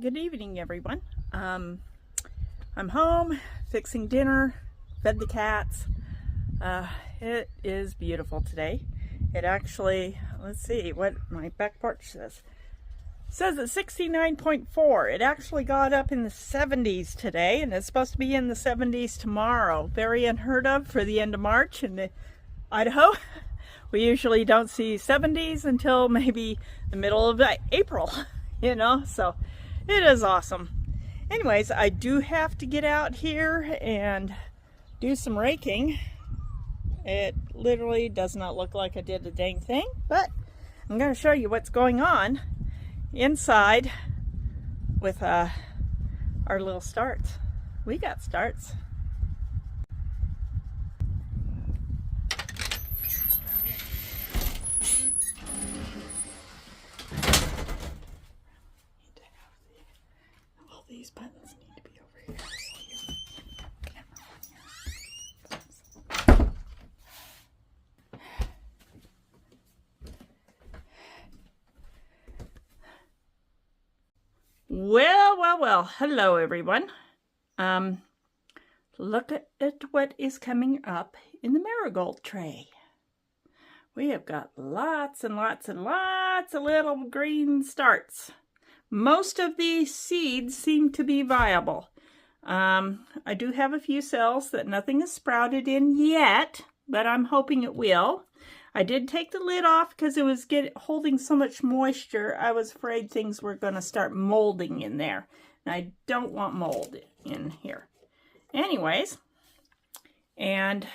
Good evening, everyone. I'm home, fixing dinner, fed the cats. It is beautiful today. It actually, let's see what my back porch says. It says it's 69.4. It actually got up in the 70s today, and it's supposed to be in the 70s tomorrow. Very unheard of for the end of March in Idaho. We usually don't see 70s until maybe the middle of April, you know, so it is awesome. Anyways, I do have to get out here and do some raking. It literally does not look like I did a dang thing, but I'm going to show you what's going on inside with our little starts. We got starts. All these buttons need to be over here. Well, hello everyone. Look at what is coming up in the marigold tray. We have got lots and lots and lots of little green starts. Most of these seeds seem to be viable. I do have a few cells that nothing is sprouted in yet, but I'm hoping it will. I did take the lid off because it was holding so much moisture. I was afraid things were going to start molding in there. And I don't want mold in here. Anyways, and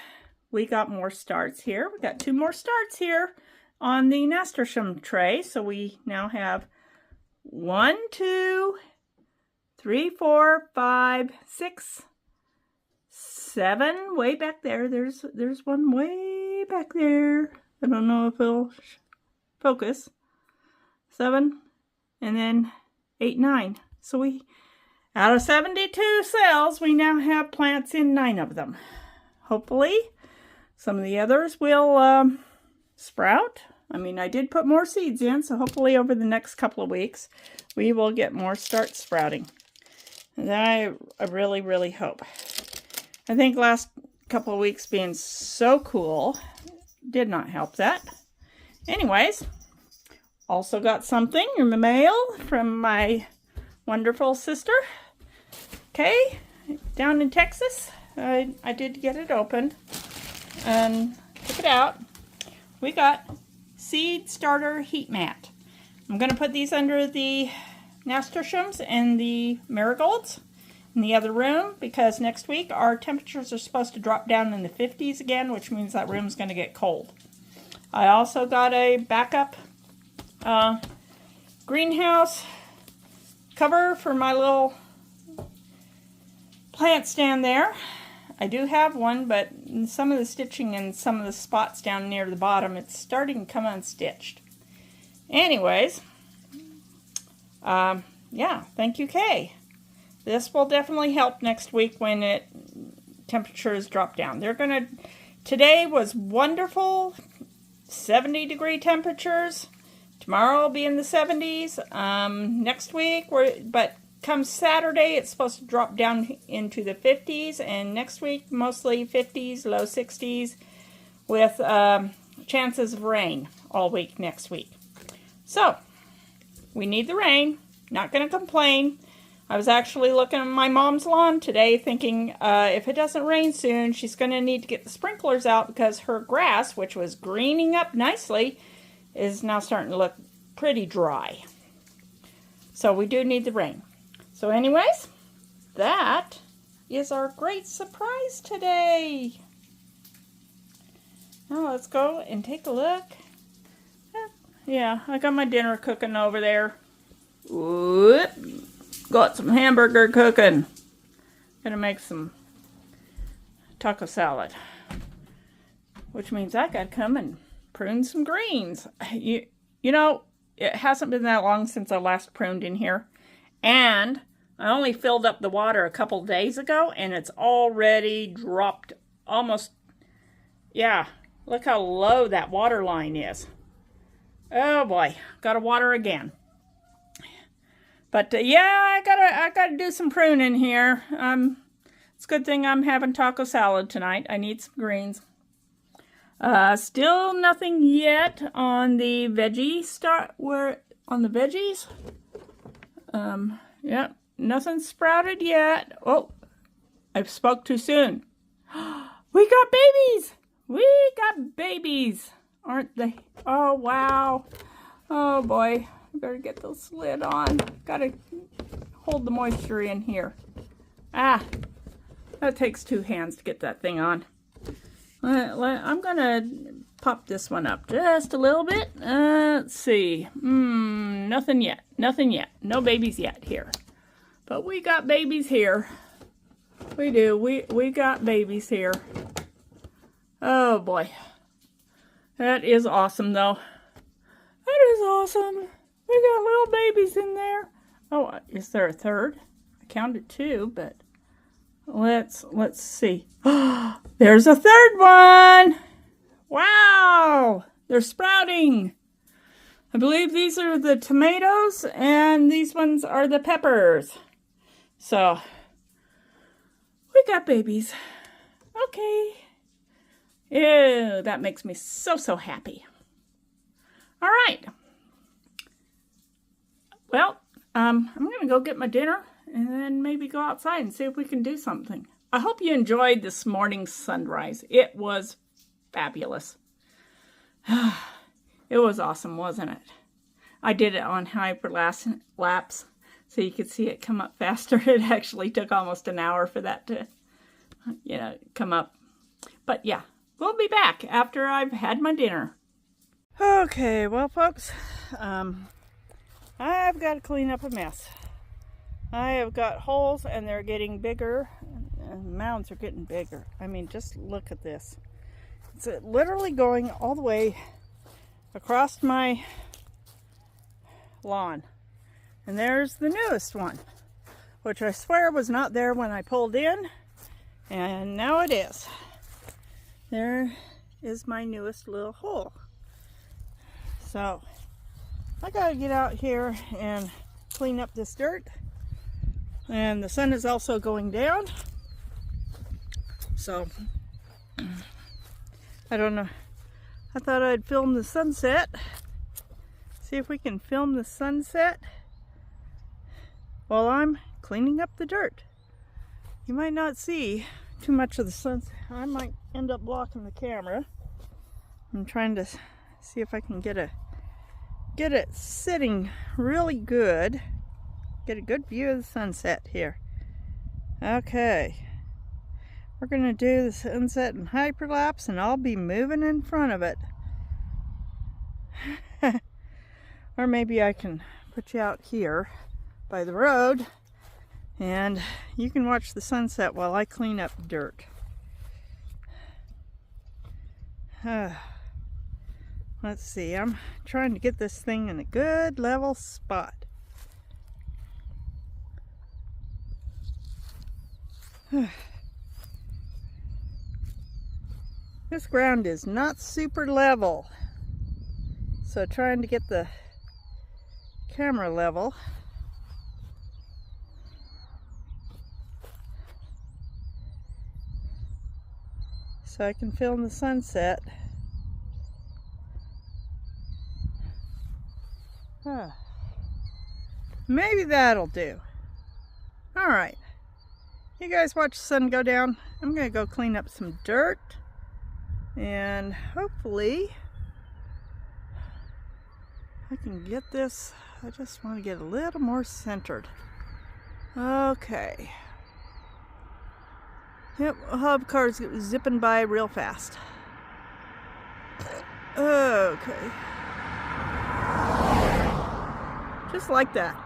we got more starts here. We got 2 more starts here on the nasturtium tray. So we now have 1, 2, 3, 4, 5, 6, 7 way back there. There's one way back there. I don't know if it'll focus. 7 and then 8, 9. So we, out of 72 cells, we now have plants in 9 of them. Hopefully some of the others will sprout. I mean, I did put more seeds in, so hopefully over the next couple of weeks, we will get more start sprouting. And I really hope. I think last couple of weeks being so cool did not help that. Anyways, also got something in the mail from my wonderful sister. Okay, down in Texas. I did get it opened and took it out. We got seed starter heat mat. I'm going to put these under the nasturtiums and the marigolds in the other room because next week our temperatures are supposed to drop down in the 50s again, which means that room's going to get cold. I also got a backup greenhouse cover for my little plant stand there. I do have one, but some of the stitching and some of the spots down near the bottom, it's starting to come unstitched. Anyways, yeah, thank you, Kay. This will definitely help next week when temperatures drop down. Today was wonderful, 70-degree temperatures. Tomorrow will be in the 70s. Next week, but come Saturday, it's supposed to drop down into the 50s, and next week, mostly 50s, low 60s, with chances of rain all week next week. So, we need the rain. Not going to complain. I was actually looking at my mom's lawn today thinking if it doesn't rain soon, she's going to need to get the sprinklers out because her grass, which was greening up nicely, is now starting to look pretty dry. So we do need the rain. So anyways, that is our great surprise today. Now let's go and take a look. Yeah, I got my dinner cooking over there. Whoop. Got some hamburger cooking. Gonna make some taco salad. Which means I gotta come and prune some greens. You know, it hasn't been that long since I last pruned in here. And I only filled up the water a couple days ago and it's already dropped almost, yeah, look how low that water line is. Oh boy, gotta water again. But yeah, I gotta do some pruning here. It's a good thing I'm having taco salad tonight. I need some greens. Still nothing yet on the veggie on the veggies. Yeah, nothing sprouted yet. Oh, I spoke too soon. We got babies! We got babies! Aren't they? Oh, wow. Oh, boy. I better get those lid on. Gotta hold the moisture in here. Ah, that takes 2 hands to get that thing on. I'm gonna pop this one up just a little bit. Let's see. Nothing yet. Nothing yet. No babies yet here. But we got babies here. We do. We got babies here. Oh boy. That is awesome though. That is awesome. We got little babies in there. Oh, is there a third? I counted 2, but let's see. There's a third one. Wow. They're sprouting. I believe these are the tomatoes and these ones are the peppers. So we got babies. Okay. Ew, that makes me so happy. All right. Well, I'm going to go get my dinner and then maybe go outside and see if we can do something. I hope you enjoyed this morning's sunrise. It was fabulous. It was awesome, wasn't it? I did it on hyperlapse so you could see it come up faster. It actually took almost an hour for that to, come up. But yeah, we'll be back after I've had my dinner. Okay, well, folks, I've got to clean up a mess. I have got holes and they're getting bigger. And mounds are getting bigger. I mean, just look at this. It's literally going all the way across my lawn. And there's the newest one, which I swear was not there when I pulled in. And now it is. There is my newest little hole. So I gotta get out here and clean up this dirt. And the sun is also going down. So I don't know. I thought I'd film the sunset. See if we can film the sunset while I'm cleaning up the dirt. You might not see too much of the sunset. I might end up blocking the camera. I'm trying to see if I can get it sitting really good. Get a good view of the sunset here. Okay. We're going to do the sunset in hyperlapse and I'll be moving in front of it. Or maybe I can put you out here by the road and you can watch the sunset while I clean up dirt. Let's see, I'm trying to get this thing in a good level spot. This ground is not super level, so trying to get the camera level. So I can film the sunset. Maybe that'll do. Alright. You guys watch the sun go down. I'm going to go clean up some dirt. And hopefully I can get this. I just want to get a little more centered. Okay. Yep, hub car's zipping by real fast. Okay. Just like that.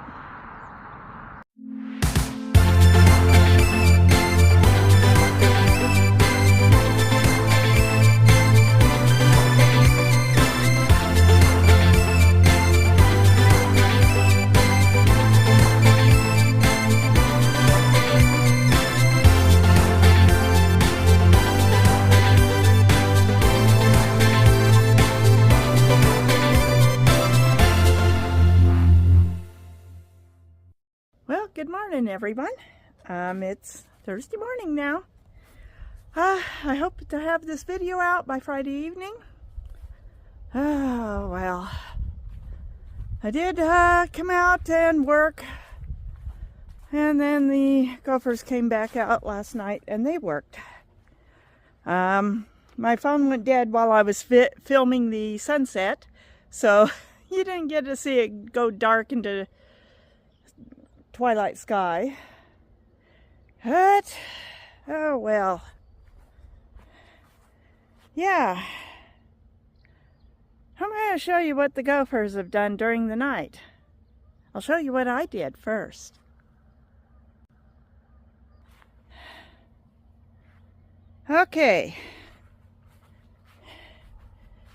morning, everyone. It's Thursday morning now. I hope to have this video out by Friday evening. Oh, well. I did come out and work. And then the gophers came back out last night and they worked. My phone went dead while I was filming the sunset. So you didn't get to see it go dark into twilight sky. But, oh well. Yeah. I'm going to show you what the gophers have done during the night. I'll show you what I did first. Okay.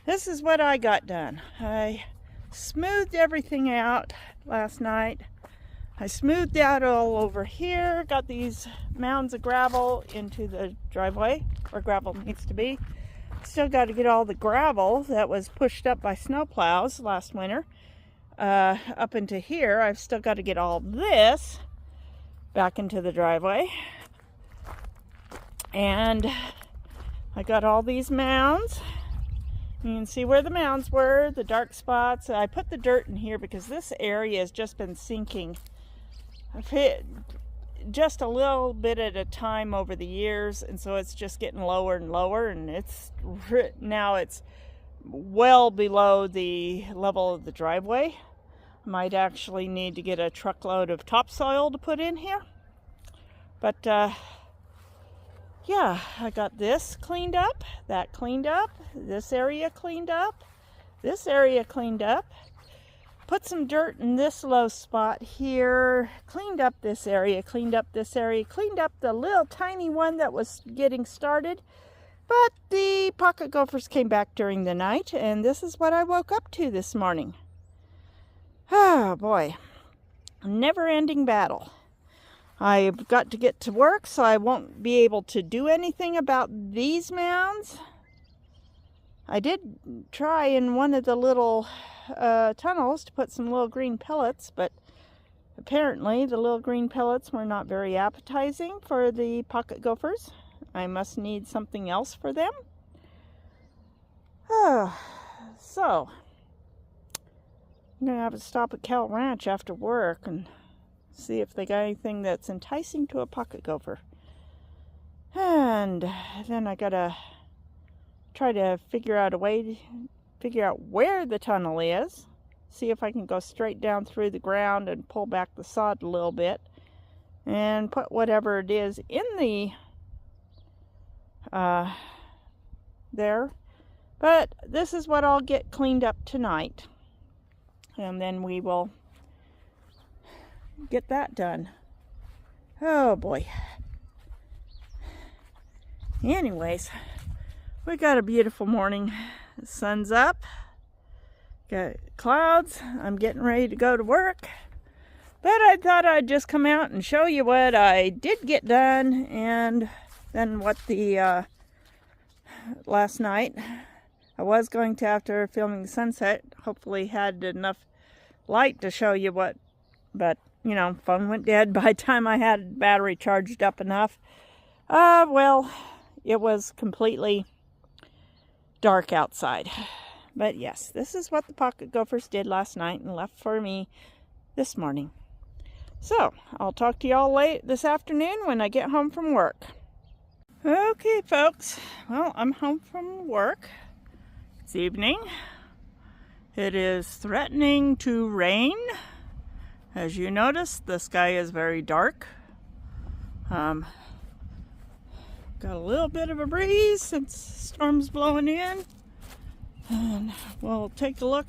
This is what I got done. I smoothed everything out last night. I smoothed out all over here, got these mounds of gravel into the driveway where gravel needs to be. Still got to get all the gravel that was pushed up by snowplows last winter up into here. I've still got to get all this back into the driveway. And I got all these mounds. You can see where the mounds were, the dark spots. I put the dirt in here because this area has just been sinking. I've hit just a little bit at a time over the years, and so it's just getting lower and lower, and now it's well below the level of the driveway. I might actually need to get a truckload of topsoil to put in here. But yeah, I got this cleaned up, that cleaned up, this area cleaned up, this area cleaned up. Put some dirt in this low spot here, cleaned up this area, cleaned up this area, cleaned up the little tiny one that was getting started. But the pocket gophers came back during the night, and this is what I woke up to this morning. Oh boy, never-ending battle. I've got to get to work, so I won't be able to do anything about these mounds. I did try in one of the little tunnels to put some little green pellets, but apparently the little green pellets were not very appetizing for the pocket gophers. I must need something else for them. So I'm gonna have to stop at Cal Ranch after work and see if they got anything that's enticing to a pocket gopher. And then I gotta try to figure out a way to figure out where the tunnel is, see if I can go straight down through the ground and pull back the sod a little bit and put whatever it is in the there. But this is what I'll get cleaned up tonight, and then we will get that done. Oh boy. Anyways, we got a beautiful morning. The sun's up, got clouds. I'm getting ready to go to work, but I thought I'd just come out and show you what I did get done, and then what the last night I was going to, after filming the sunset, hopefully had enough light to show you what, but you know, phone went dead by the time I had battery charged up enough. Well, it was completely dark outside. But yes, this is what the pocket gophers did last night and left for me this morning. So I'll talk to y'all late this afternoon when I get home from work. Okay folks, well, I'm home from work. It's evening. It is threatening to rain. As you notice, the sky is very dark. Got a little bit of a breeze since storm's blowing in. And we'll take a look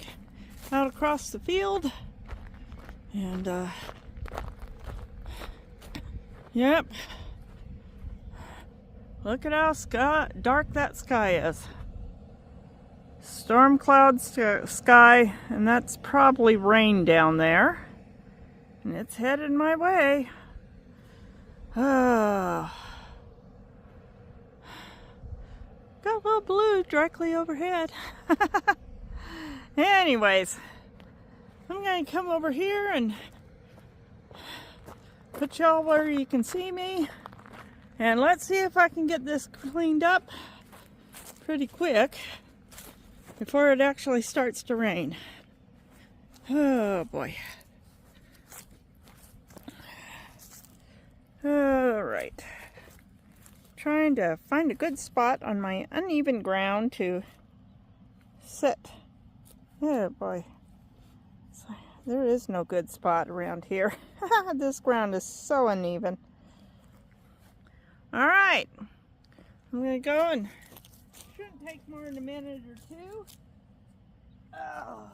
out across the field. And, yep. Look at how dark that sky is. Storm clouds sky, and that's probably rain down there. And it's headed my way. Got a little blue directly overhead. Anyways, I'm going to come over here and put y'all where you can see me. And let's see if I can get this cleaned up pretty quick before it actually starts to rain. Oh boy. Alright. Trying to find a good spot on my uneven ground to sit. Oh boy. There is no good spot around here. This ground is so uneven. Alright. I'm going to go, and shouldn't take more than a minute or two. Oh.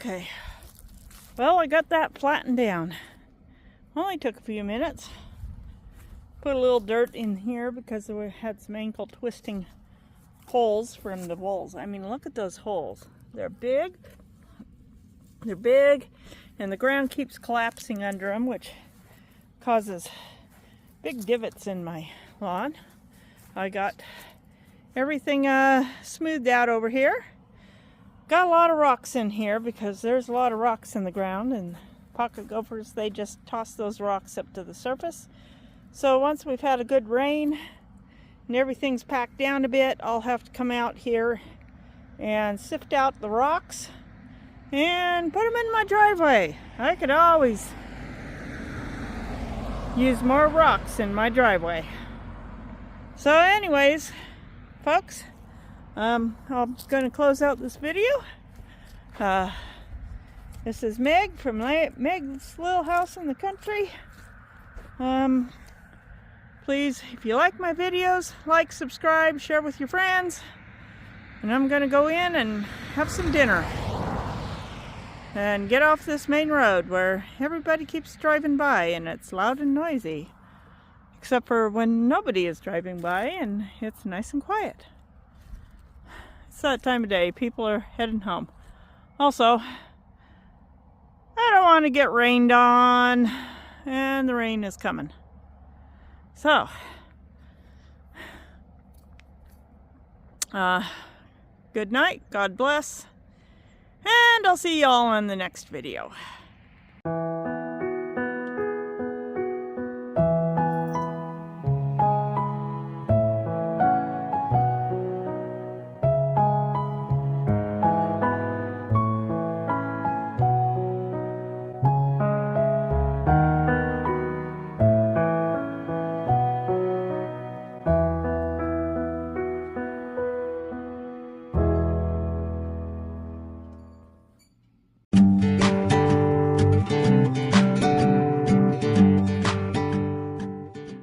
Okay. Well, I got that flattened down. Only took a few minutes. Put a little dirt in here because we had some ankle twisting holes from the walls. I mean, look at those holes. They're big. They're big, and the ground keeps collapsing under them, which causes big divots in my lawn. I got everything smoothed out over here. Got a lot of rocks in here because there's a lot of rocks in the ground, and pocket gophers, they just toss those rocks up to the surface. So once we've had a good rain and everything's packed down a bit, I'll have to come out here and sift out the rocks and put them in my driveway. I could always use more rocks in my driveway. So anyways, folks, I'm going to close out this video. This is Meg from Meg's Little House in the Country. Please, if you like my videos, like, subscribe, share with your friends. And I'm going to go in and have some dinner. And get off this main road where everybody keeps driving by and it's loud and noisy. Except for when nobody is driving by and it's nice and quiet. It's that time of day. People are heading home. Also, I don't want to get rained on. And the rain is coming. So, good night, God bless, and I'll see y'all in the next video.